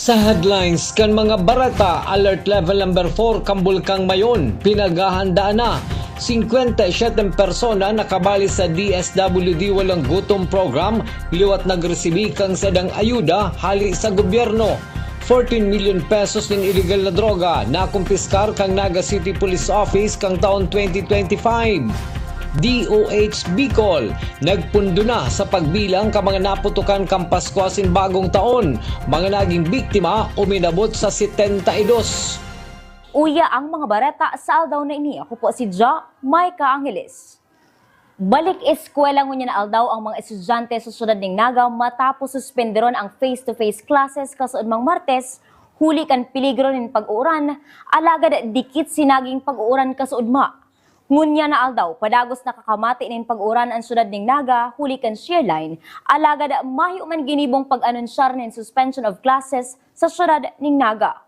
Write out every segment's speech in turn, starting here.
Sa headlines kan mga barata, alert level number 4 kang Bulkang Mayon, pinaghahandaan na. 57 persona nakabali sa DSWD walang gutom program, liwat nagresibi kang sedang ayuda hali sa gobyerno. 14 million pesos ng illegal na droga na kumpiskar kang Naga City Police Office kang taon 2025. DOH Bicol, nagpundo na sa pagbilang ka mga naputukan kang Pasko asin bagong taon. Mga naging biktima uminabot sa 72. Uya ang mga barata sa aldaw na ini. Ako po si Ja Maika Angeles. Balik eskwela ngunya na aldaw ang mga estudyante sa syudad ng Naga matapos suspenderon ang face-to-face classes kasuod mang Martes, huli kan peligro nin pag-uuran, alagad dikit sinaging pag-uuran kasuod ma. Ngunya na aldaw, padagos nakakamati nin pag-uran ang syudad ng Naga, huli kan Shearline, alagad mahiyo man ginibong pag-anunsyar nin suspension of classes sa syudad ng Naga.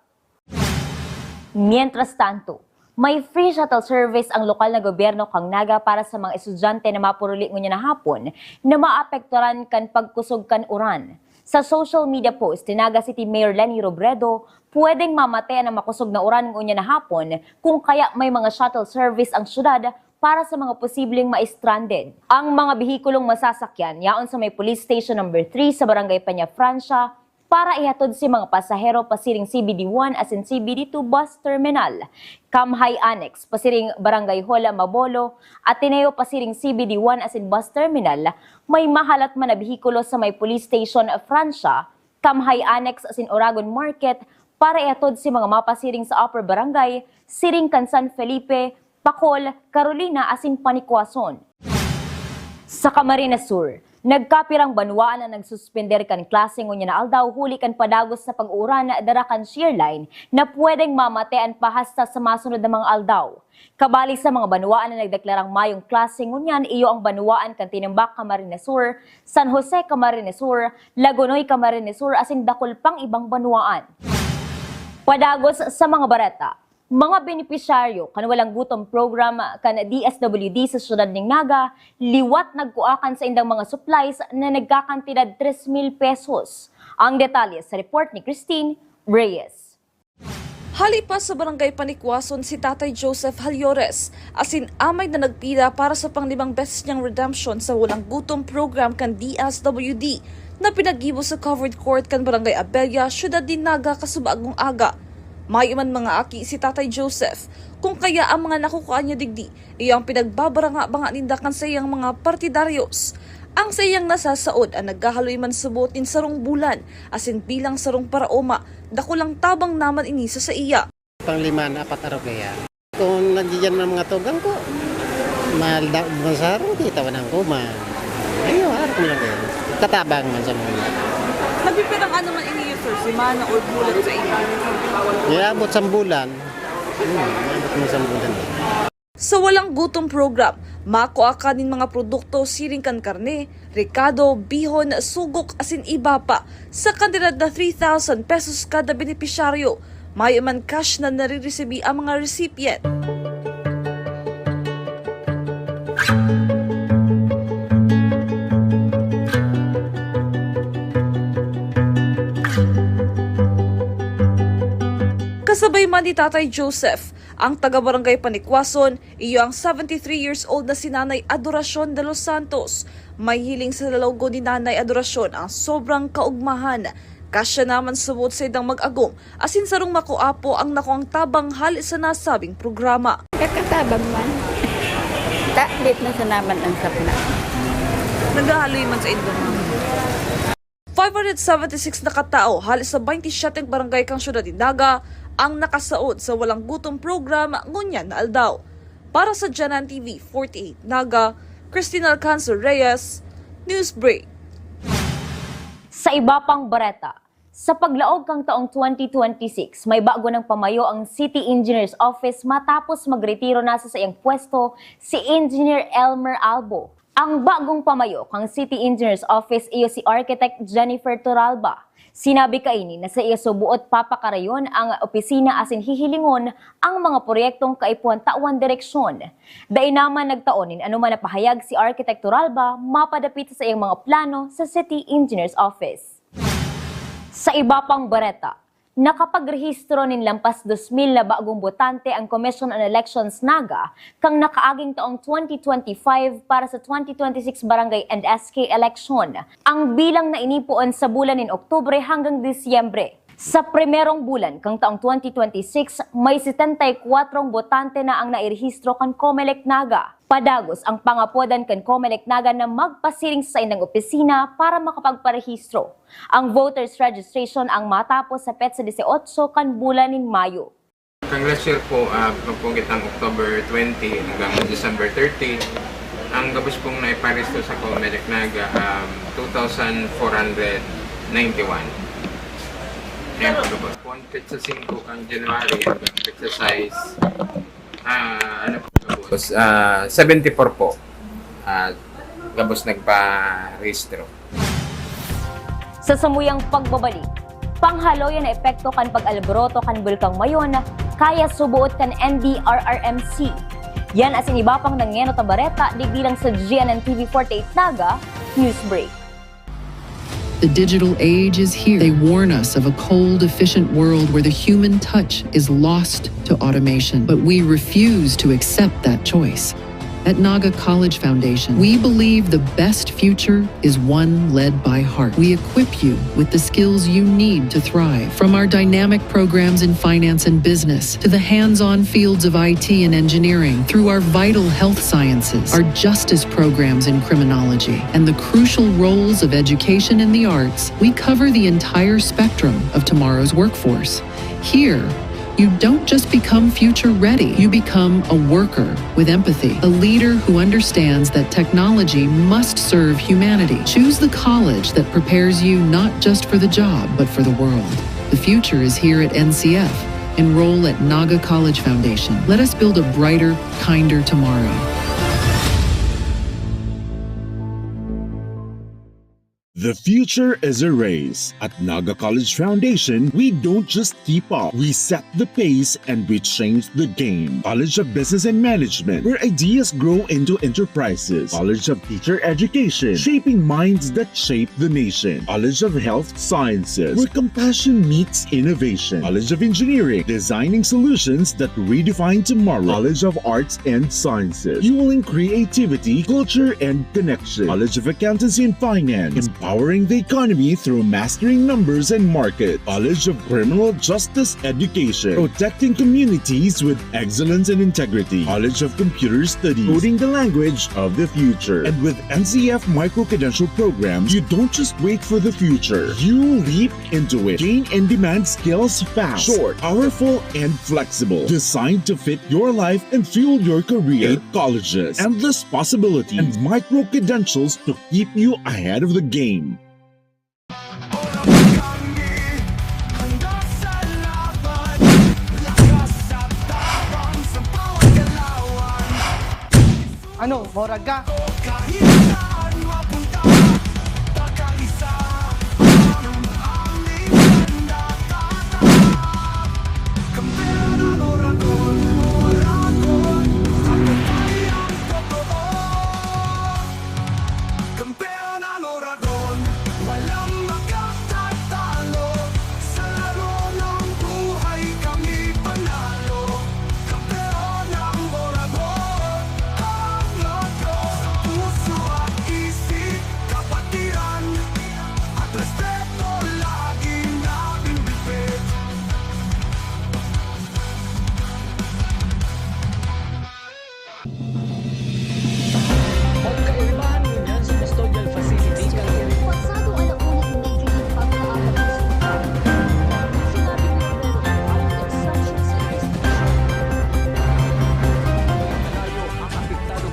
Mientras tanto, may free shuttle service ang lokal na gobyerno kang Naga para sa mga estudyante na mapuruli ngunya na hapon na maapekturan kan pagkusog kan uran. Sa social media post, Naga City Mayor Lenny Robredo, pwedeng mamatay na makusog na uran ngunya na hapon kung kaya may mga shuttle service ang syudad para sa mga posibleng ma-stranded. Ang mga bihikulong masasakyan yaon sa may police station number 3 sa Barangay Peña Francia para ihatod si mga pasahero pasiring CBD1 as in CBD2 bus terminal, Kamhay Annex pasiring Barangay Hola Mabolo, Ateneo pasiring CBD1 as in bus terminal, may mahalat man na bihikulo sa may police station Francia, Kamhay Annex as in Oragon Market para ihatod si mga mapasiring sa Upper Barangay, siring kan San Felipe, Pacol, Carolina as in Panikwason. Sa Camarines Sur, nagkapirang banwaan na nagsuspender kan klase ngunya na aldaw huli kan padagos sa pag-uuran na darakan Shearline na pwedeng mamatean pa hasta sa masunod na mga aldaw. Kabali sa mga banwaan na nagdeklarang mayong klase ngunyan iyo ang banwaan kan Tinimbak Camarines Sur, San Jose Camarines Sur, Lagunoy Camarines Sur asin dakol pang ibang banwaan. Padagos sa mga barata, mga benepisyaryo kan walang gutom program kan DSWD sa syudad ng Naga, liwat nagkuakan sa indang mga supplies na nagkakantidad 3,000 pesos. Ang detalye sa report ni Christine Reyes. Halipas sa barangay Panikwason si Tatay Joseph Halyores, asin amay na nagpila para sa pang-5 beses niyang redemption sa walang gutom program kan DSWD na pinagibo sa covered court kan barangay Abella, syudad din Naga kasubagong aga. May man mga aki si Tatay Joseph, kung kaya ang mga nakukuha niya digdi, iyang pinagbabaranga-banga nindakan sa iyang mga partidaryos. Ang sa iyang nasasaod ang naghahaloy man subutin sarong bulan, asin bilang sarong paraoma, dakulang tabang naman inisa sa iya. Pang-5 na 4 araw kaya. Kung nandiyan ng mga tugang ko, masarong titawan ko, ayaw, harap mo lang kayo. Katabang man sa mga. Nagpipirang ano man ini sir, simana or bulan sa iya? Iabot sa bulan. Iabot mo sa bulan. Sa walang gutom program, makuha ka din mga produkto siring kan karne, rekado, bihon, sugok asin iba pa sa kandidat na 3,000 pesos kada benepisyaryo. May man cash na nare-receive ang mga recipient. Kasabay man ni Tatay Joseph, ang taga-barangay Panikwason, iyo ang 73 years old na si Nanay Adoracion de los Santos. May hiling sa logo ni Nanay Adoracion ang sobrang kaugmahan. Kasya naman subot sa idang mag-agom, asin sarong makuapo ang nakuang tabang hali sa nasabing programa. Kakatabang man. Taklit na sa naman ang sapna. Naghahaloy man sa indong 576 na katao halos sa 27 barangay kang syudad ng Naga ang nakasaod sa walang gutom program ngunyan na aldaw. Para sa Janan TV 48 Naga, Christine Alcanzo Reyes, Newsbreak. Sa iba pang bareta, sa paglaog kang taong 2026, may bago ng pamayo ang City Engineer's Office matapos magretiro na sa iyang pwesto si Engineer Elmer Albo. Ang bagong pamayo kang City Engineer's Office iyo si Architect Jennifer Toralba. Sinabi kaini na sa iya subuot papakarayon ang opisina asin hihilingon ang mga proyektong kaipuan tawan direksyon. Dai naman nagtaonin anuman na pahayag si Architect Toralba mapadapit sa iyang mga plano sa City Engineer's Office. Sa iba pang bareta, Nakapagrehistro nin lampas 2,000 na bagong botante ang Commission on Elections Naga kang nakaaging taong 2025 para sa 2026 Barangay and SK election. Ang bilang na inipuon sa bulan ng Oktubre hanggang Disyembre. Sa primerong bulan kang taong 2026, may 74 botante na ang nairehistro kan Comelec Naga. Padagos ang pangapodan kan Comelec Naga na magpasiling sa inang opisina para makapagparehistro. Ang voters registration ang matapos sa petsa 18 kan bulan ng Mayo. Kang last year po, pagpunggit ng October 20 hanggang December 30, ang gabos pong naiparesto sa Comelec Naga, 2,491. Ayan po gabos. Kung petsa 5 kang January hanggang petsa 6, gabos, 74 po, gabos nagpa-rehistro. Sa samuyang pagbabalik, panghaloyan na epekto kan pag-alboroto kan Bulkang Mayon kaya subuot kan NDRRMC. Yan as in iba pang nangyeno tabareta di bilang sa GNN TV 48 Naga Newsbreak. The digital age is here. They warn us of a cold, efficient world where the human touch is lost to automation. But we refuse to accept that choice. At Naga College Foundation, we believe the best future is one led by heart. We equip you with the skills you need to thrive. From our dynamic programs in finance and business, to the hands-on fields of IT and engineering, through our vital health sciences, our justice programs in criminology, and the crucial roles of education in the arts, we cover the entire spectrum of tomorrow's workforce. Here, you don't just become future ready, you become a worker with empathy, a leader who understands that technology must serve humanity. Choose the college that prepares you not just for the job, but for the world. The future is here at NCF. Enroll at Naga College Foundation. Let us build a brighter, kinder tomorrow. The future is a race. At Naga College Foundation, we don't just keep up, we set the pace and we change the game. College of Business and Management, where ideas grow into enterprises. College of Teacher Education, shaping minds that shape the nation. College of Health Sciences, where compassion meets innovation. College of Engineering, designing solutions that redefine tomorrow. College of Arts and Sciences, fueling creativity, culture, and connection. College of Accountancy and Finance, empowering the economy through mastering numbers and markets. College of Criminal Justice Education, protecting communities with excellence and integrity. College of Computer Studies, coding the language of the future. And with NCF micro-credential programs, you don't just wait for the future, you leap into it. Gain and demand skills fast, short, powerful, and flexible. Designed to fit your life and fuel your career. 8 colleges, endless possibilities, and micro-credentials to keep you ahead of the game. Ano, morag ka? Pagkaibahan mo dyan sa custodial facility Pasado alauna immediately pagka-apat sinabi ni Guerrero ang exceptions sa investigation. tayo ang apektado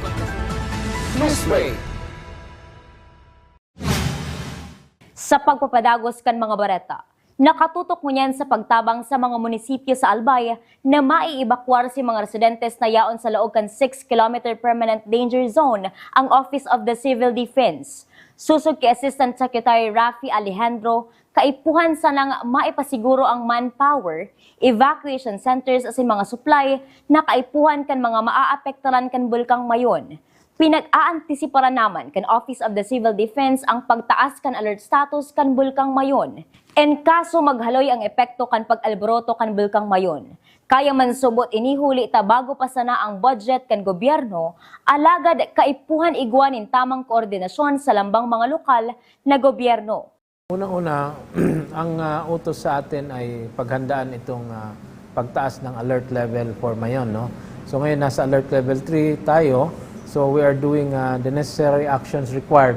Newsbreak. Sa pagpapadagos kan mga bareta, nakatutok mo niyan sa pagtabang sa mga munisipyo sa Albay na maiibakwar si mga residentes na yaon sa loob kan 6-kilometer permanent danger zone ang Office of the Civil Defense. Susog kay Assistant Secretary Rafi Alejandro, kaipuhan sa nang maipasiguro ang manpower, evacuation centers asin mga supply na kaipuhan kan mga maaapektaran kan Bulkang Mayon. Pinag-aantisiparan naman kan Office of the Civil Defense ang pagtaas kan alert status kan Bulkang Mayon. En kaso maghaloy ang epekto kan pag-alboroto kan bulkang mayon. Kaya man subot inihuli ta bago pa sana ang budget kan gobyerno, alagad kaipuhan igwanin tamang koordinasyon sa lambang mga lokal na gobyerno. Unang-una, ang utos sa atin ay paghandaan itong pagtaas ng alert level for Mayon. No? So ngayon nasa alert level 3 tayo, so we are doing the necessary actions required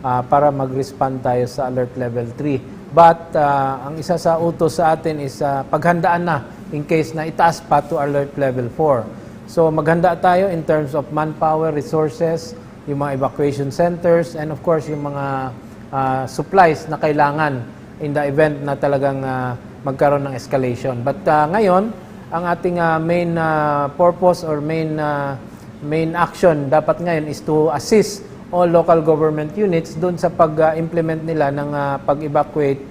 para mag-respond tayo sa alert level 3. But ang isa sa utos sa atin is paghandaan na in case na itaas pa to alert level 4. So maghanda tayo in terms of manpower, resources, yung mga evacuation centers, and of course yung mga supplies na kailangan in the event na talagang magkaroon ng escalation. But ngayon, ang ating main purpose or main action dapat ngayon is to assist all local government units doon sa pag-implement nila ng pag-evacuate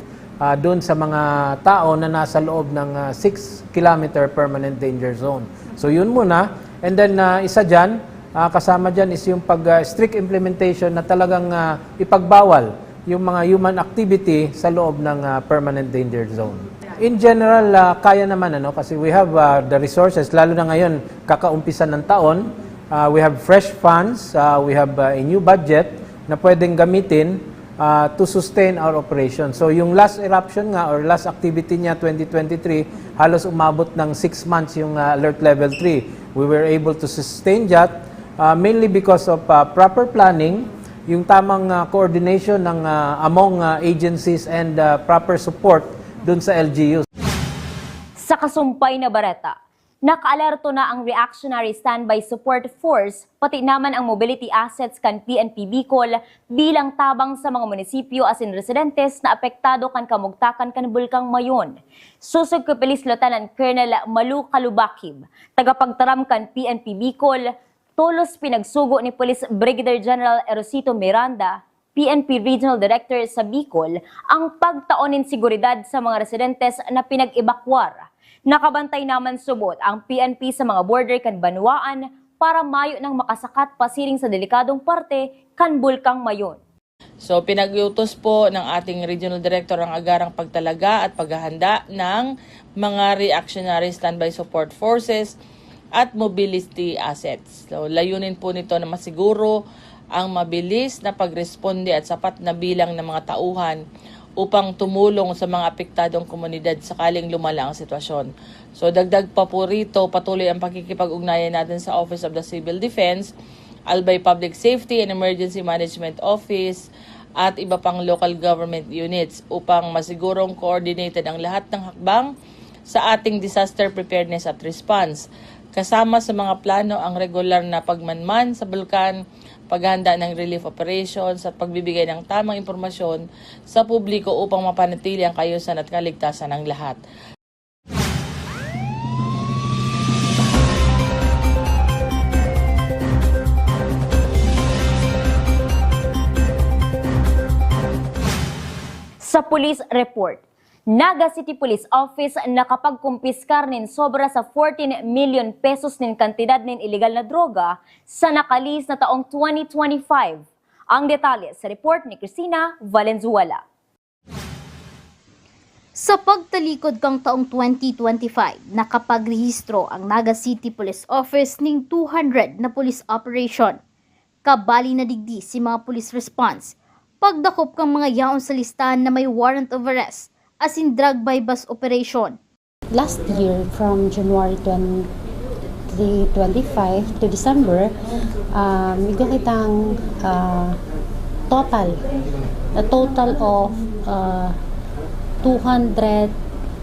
doon sa mga tao na nasa loob ng 6-kilometer permanent danger zone. So yun muna. And then isa dyan, kasama dyan is yung strict implementation na talagang ipagbawal yung mga human activity sa loob ng permanent danger zone. In general, kaya naman kasi we have the resources, lalo na ngayon kakaumpisan ng taon. We have fresh funds, we have a new budget na pwedeng gamitin to sustain our operation. So yung last eruption nga or last activity niya 2023, halos umabot ng 6 months yung alert level 3. We were able to sustain that mainly because of proper planning, yung tamang coordination ng among agencies and proper support dun sa LGUs. Sa kasumpay na bareta, nakaalerto na ang Reactionary Standby Support Force, pati naman ang mobility assets kan PNP Bicol bilang tabang sa mga munisipyo asin residentes na apektado kan kamugtakan kan bulkang Mayon. Susog ko Police Lieutenant Colonel Malu Kalubakib, tagapagtaram kan PNP Bicol, tulos pinagsugo ni Police Brigadier General Erosito Miranda, PNP Regional Director sa Bicol, ang pagtaonin seguridad sa mga residentes na pinag-ebakwar. Nakabantay naman subot ang PNP sa mga border kan Banwaan para mayo nang makasakat pasiring sa delikadong parte kan bulkang Mayon. So pinag-utos po ng ating Regional Director ang agarang pagtalaga at paghahanda ng mga reactionary standby support forces at mobility assets. So layunin po nito na masiguro ang mabilis na pagresponde at sapat na bilang ng mga tauhan upang tumulong sa mga apektadong komunidad sakaling lumala ang sitwasyon. So dagdag pa po rito, patuloy ang pakikipag-ugnayan natin sa Office of the Civil Defense, Albay Public Safety and Emergency Management Office at iba pang local government units upang masigurong coordinated ang lahat ng hakbang sa ating disaster preparedness at response. Kasama sa mga plano ang regular na pagmanman sa bulkan, paghahanda ng relief operations at pagbibigay ng tamang impormasyon sa publiko upang mapanatili ang kaayusan at kaligtasan ng lahat. Sa police report, Naga City Police Office nakapagkumpiskar nin sobra sa 14 million pesos nin kantidad nin illegal na droga sa nakalis na taong 2025. Ang detalye sa report ni Cristina Valenzuela. Sa pagtalikod kang taong 2025, nakapagrehistro ang Naga City Police Office ning 200 na police operation. Kabali na digdi si mga police response. Pagdakop kang mga yaon sa listahan na may warrant of arrest, as in drug by bus operation. Last year, from January 2025 to December, medyo kitang total of 200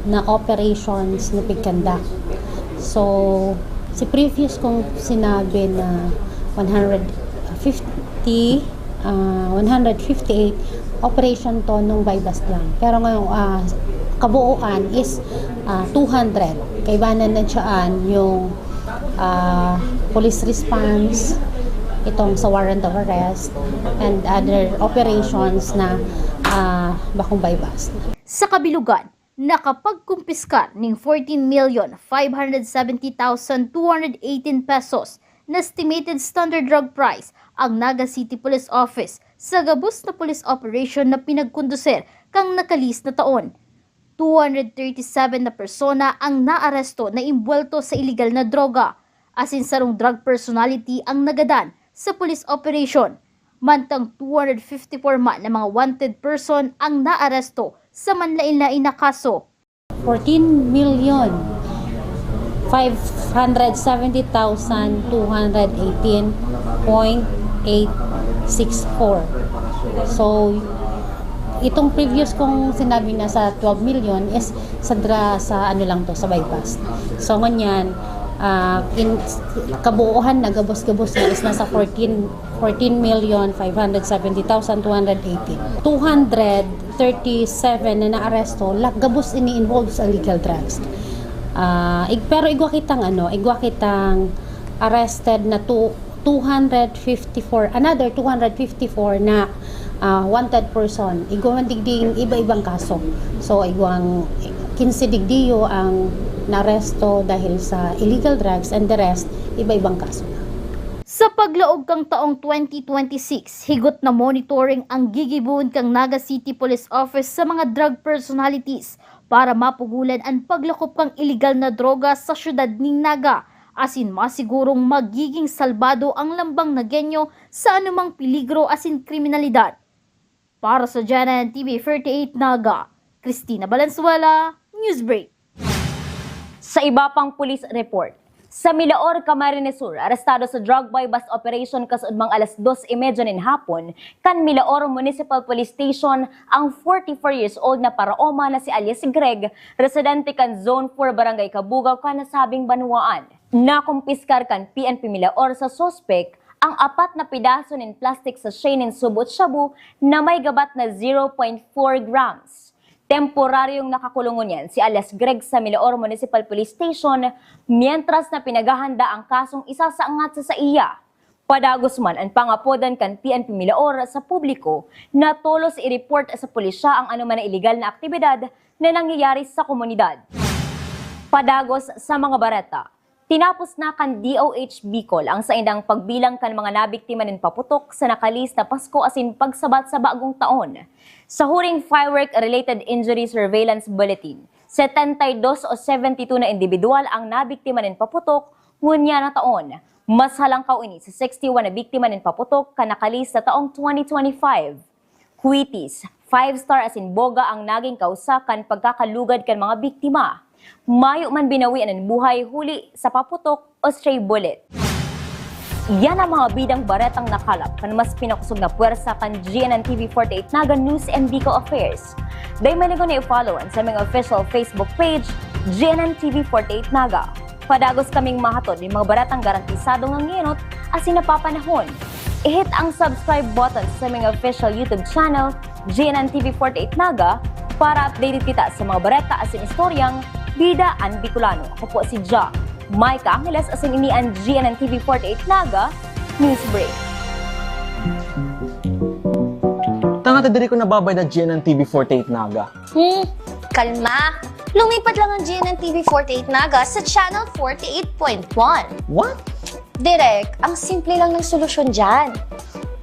na operations na pigkandak. So, si previous kong sinabi na 158 operation to nung bypass lang. Pero ngayon, kabuuan is 200. Kaibanan na siyaan yung police response, itong sa warrant of arrest, and other operations na bakong bypass. Sa kabilugan, nakapagkumpiskar ng 14,570,218 pesos na estimated standard drug price ang Naga City Police Office sa gabos na police operation na pinagkondusir kang nakalis na taon. 237 na persona ang naaresto na imbwelto sa illegal na droga, asin sarong drug personality ang nagadan sa police operation. Mantang 254 man na mga wanted person ang naaresto sa manlain-lain na kaso. 14,570,218.864. So, itong previous kong sinabi na sa 12 million is sa ano lang to, sa bypass. So, nganyan, in kabuuhan na gabos-gabos na is nasa 14,570,218. 237 na naaresto, gabos ini involved sa illegal drugs. Pero igwa kitang arrested na 254, another 254 na wanted person. Igwa digding iba-ibang kaso. So igwang 15 digdiyo ang naresto dahil sa illegal drugs and the rest iba-ibang kaso. Sa paglaog kang taong 2026, higot na monitoring ang gigibun kang Naga City Police Office sa mga drug personalities para mapugulan ang paglakop kang illegal na droga sa syudad ning Naga, asin masigurong magiging salbado ang lambang Nagueño sa anumang peligro asin kriminalidad. Para sa GNN TV 48 Naga, Cristina Valenzuela, Newsbreak. Sa iba pang police report, sa Milaor, Camarines Sur, arestado sa drug buy bust operation kasudmang alas 2:30 nin hapon, kan Milaor Municipal Police Station ang 44 years old na paraoma na si alias Greg, residente kan Zone 4 Barangay Kabugaw, kanasabing Banwaan. Nakumpiskar kan PNP Milaor sa suspect ang 4 na pidaso nin plastic sachet nin subot shabu na may gabat na 0.4 grams. Temporaryong nakakulungon yan si alias Greg sa Milaor Municipal Police Station mientras na pinaghahanda ang kasong isasaangat sa iya. Padagos man ang pangapodan kan PNP Milaor sa publiko na tolos i-report sa pulisya ang anuman na iligal na aktibidad na nangyayari sa komunidad. Padagos sa mga bareta, tinapos na kan DOH Bicol ang saindang pagbilang kan mga nabiktima nin paputok sa nakalis na Pasko asin pagsabat sa bagong taon. Sa huring firework-related injury surveillance bulletin, 72 o 72 na individual ang nabiktima nin paputok ngunya na taon. Mas halangkaw ini sa 61 na biktima nin paputok kanakalis sa taong 2025. Kuitis, 5-star asin boga ang naging kausakan pagkakalugad kan mga biktima. Mayo man binawian ang buhay huli sa paputok o stray bullet. Yan ang mga bidang baretang nakalap kan mas pinakusog na puwersa kan GNN TV 48 Naga News and Bicol Affairs. Day manigo na i-follow ang sa aming official Facebook page, GNN TV 48 Naga. Padagos kaming mahatod ng mga baretang garantisado ng nginot asin napapanahon. I-hit ang subscribe button sa aming official YouTube channel, GNN TV 48 Naga, para updated kita sa mga bareta asin istoryang Bida ang Bicolano. Ako po si Ja Micah Angeles asin ini ang GNN TV 48 Naga Newsbreak. Tanga diri ko nababay na GNN TV 48 Naga. Kalma! Lumipat lang ang GNN TV 48 Naga sa channel 48.1. What? Direk, ang simple lang ng solusyon dyan.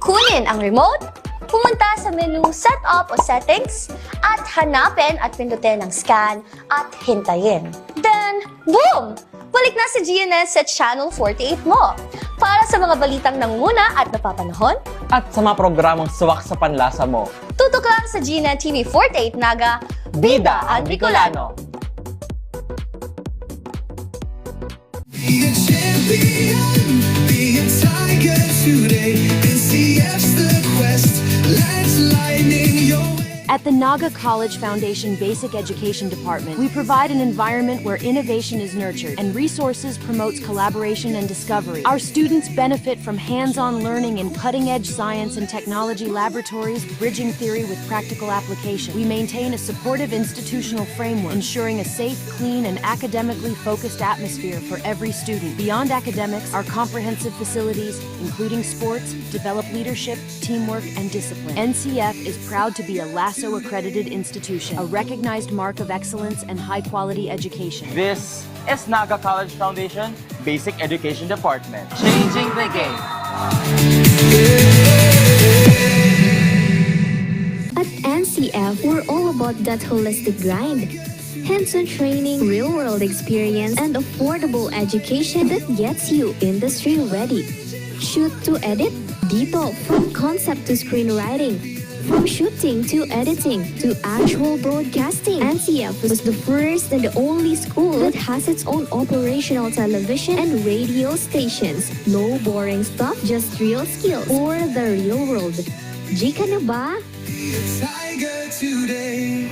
Kunin ang remote, pumunta sa menu Setup o Settings, at hanapin at pindutin ang Scan at hintayin. Then, boom! Balik na si GNN sa Channel 48 mo. Para sa mga balitang nanguna at napapanahon, At sa mga programang suwak sa panlasa mo. tutok lang sa GNN TV 48 Naga, Bida ang Bicolano. Be a champion, be a tiger today. NCF's the quest, let's lightning your way. At the Naga College Foundation Basic Education Department, we provide an environment where innovation is nurtured and resources promotes collaboration and discovery. Our students benefit from hands-on learning in cutting-edge science and technology laboratories, bridging theory with practical application. We maintain a supportive institutional framework, ensuring a safe, clean, and academically focused atmosphere for every student. Beyond academics, our comprehensive facilities, including sports, develop leadership, teamwork, and discipline. NCF is proud to be a LASO accredited institution, a recognized mark of excellence and high-quality education. This is Naga College Foundation Basic Education Department. Changing the game. At NCF, we're all about that holistic grind. Hands-on training, real-world experience, and affordable education that gets you industry ready. Shoot to edit? Dito, from concept to screenwriting. From shooting to editing to actual broadcasting, NCF was the first and the only school that has its own operational television and radio stations. No boring stuff, just real skills for the real world. G ka na ba? Tiger today.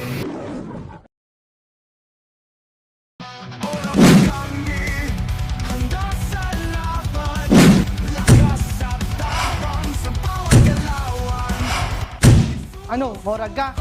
Ano, Moraga?